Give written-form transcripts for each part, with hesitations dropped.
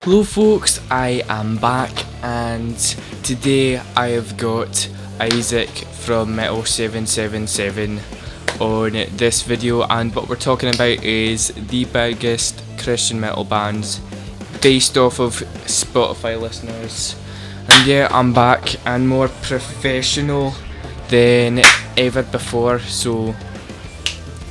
Hello folks, I am back and today I have got Isaac from Metal 777 on this video, and what we're talking about is the biggest Christian metal bands based off of Spotify listeners. And yeah, I'm back and more professional than ever before, so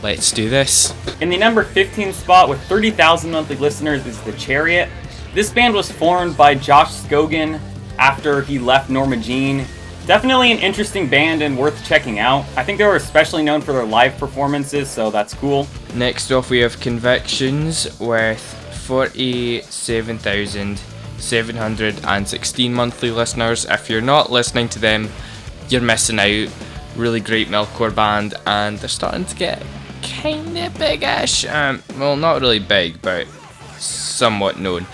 let's do this. In the number 15 spot with 30,000 monthly listeners is the Chariot. This band was formed by Josh Scogan after he left Norma Jean. Definitely an interesting band and worth checking out. I think they were especially known for their live performances, so that's cool. Next off we have Convictions with 47,716 monthly listeners. If you're not listening to them, you're missing out. Really great metalcore band, and they're starting to get kinda big-ish. Well, not really big, but somewhat known.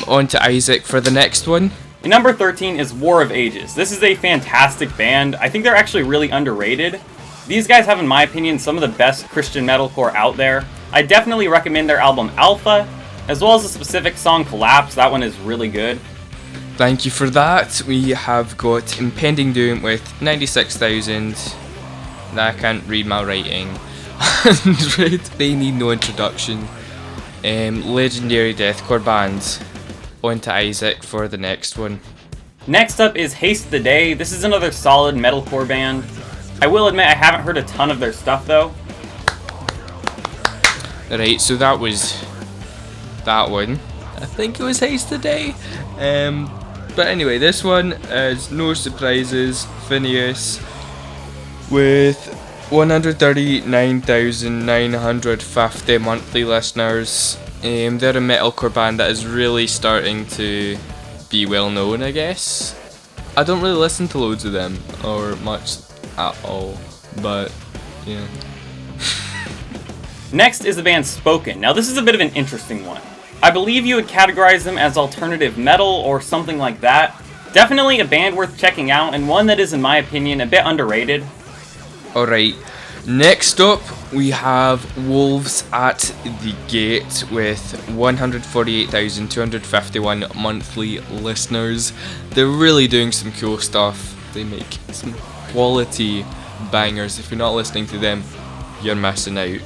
On to Isaac for the next one. In number 13 is War of Ages. This is a fantastic band. I think they're actually really underrated. These guys have, in my opinion, some of the best Christian metalcore out there. I definitely recommend their album Alpha, as well as the specific song Collapse. That one is really good. Thank you for that. We have got Impending Doom with 96,000. I can't read my writing. 100. They need no introduction. Legendary deathcore bands. On to Isaac for the next one. Next up is Haste the Day. This is another solid metalcore band. I will admit I haven't heard a ton of their stuff though. Right, so that was that one. I think it was Haste the Day. But anyway, this one is No Surprises, Phineas, with 139,950 monthly listeners. They're a metalcore band that is really starting to be well known, I guess. I don't really listen to loads of them, or much at all, but yeah. Next is the band Spoken. Now this is a bit of an interesting one. I believe you would categorize them as alternative metal or something like that. Definitely a band worth checking out, and one that is, in my opinion, a bit underrated. Alright, next up we have Wolves at the Gate with 148,251 monthly listeners. They're really doing some cool stuff. They make some quality bangers. If you're not listening to them, you're missing out.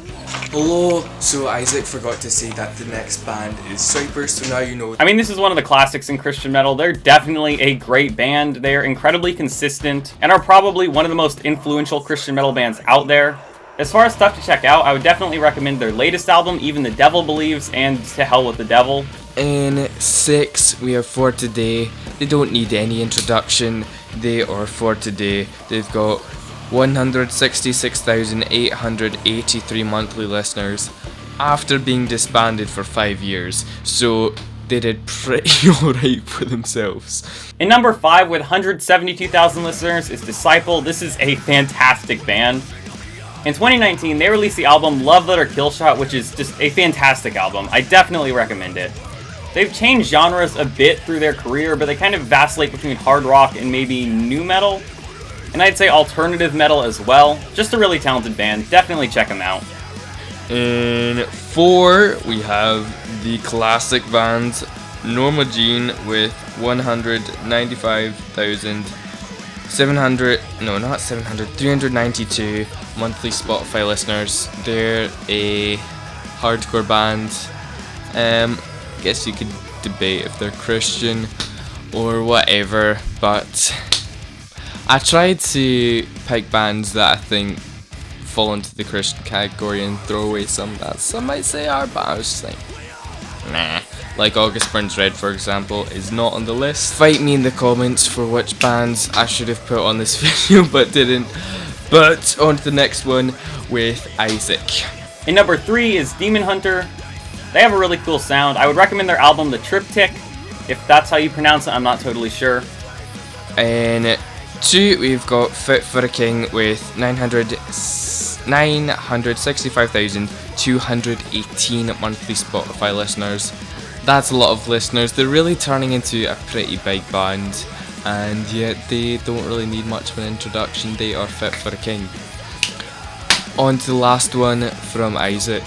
Hello, so Isaac forgot to say that the next band is Cypress, so now you know. I mean, this is one of the classics in Christian metal. They're definitely a great band. They are incredibly consistent and are probably one of the most influential Christian metal bands out there. As far as stuff to check out, I would definitely recommend their latest album, Even the Devil Believes, and To Hell with the Devil. In 6, we have For Today. They don't need any introduction. They are For Today. They've got 166,883 monthly listeners after being disbanded for 5 years, so they did pretty alright for themselves. In number 5 with 172,000 listeners is Disciple. This is a fantastic band. In 2019 they released the album Love Letter Killshot, which is just a fantastic album. I definitely recommend it. They've changed genres a bit through their career, but they kind of vacillate between hard rock and maybe nu metal. And I'd say alternative metal as well. Just a really talented band. Definitely check them out. In 4, we have the classic band Norma Jean with 392 monthly Spotify listeners. They're a hardcore band. Guess you could debate if they're Christian or whatever, but I tried to pick bands that I think fall into the Christian category and throw away some that some might say are, but I was just like, nah. Like August Burns Red, for example, is not on the list. Fight me in the comments for which bands I should have put on this video but didn't. But on to the next one with Isaac. In number 3 is Demon Hunter. They have a really cool sound. I would recommend their album The Triptych. If that's how you pronounce it, I'm not totally sure. And 2, we've got Fit for a King with 965,218 monthly Spotify listeners. That's a lot of listeners. They're really turning into a pretty big band, and yet they don't really need much of an introduction. They are Fit for a King. On to the last one from Isaac.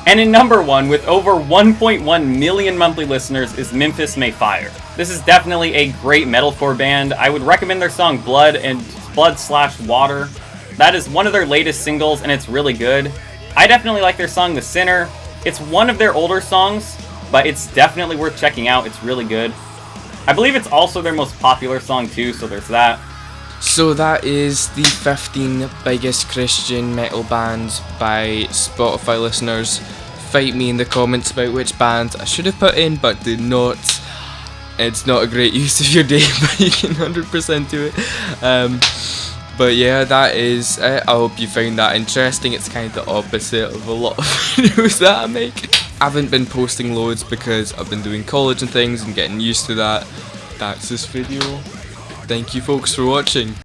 And in number 1, with over 1.1 million monthly listeners, is Memphis May Fire. This is definitely a great metalcore band. I would recommend their song Blood/Water. That is one of their latest singles, and it's really good. I definitely like their song The Sinner. It's one of their older songs, but it's definitely worth checking out. It's really good. I believe it's also their most popular song too, so there's that. So that is the 15 biggest Christian metal bands by Spotify listeners. Fight me in the comments about which bands I should have put in, but did not. It's not a great use of your day, but you can 100% do it. But yeah, that is it. I hope you found that interesting. It's kind of the opposite of a lot of videos that I make. I haven't been posting loads because I've been doing college and things and getting used to that. That's this video. Thank you folks for watching.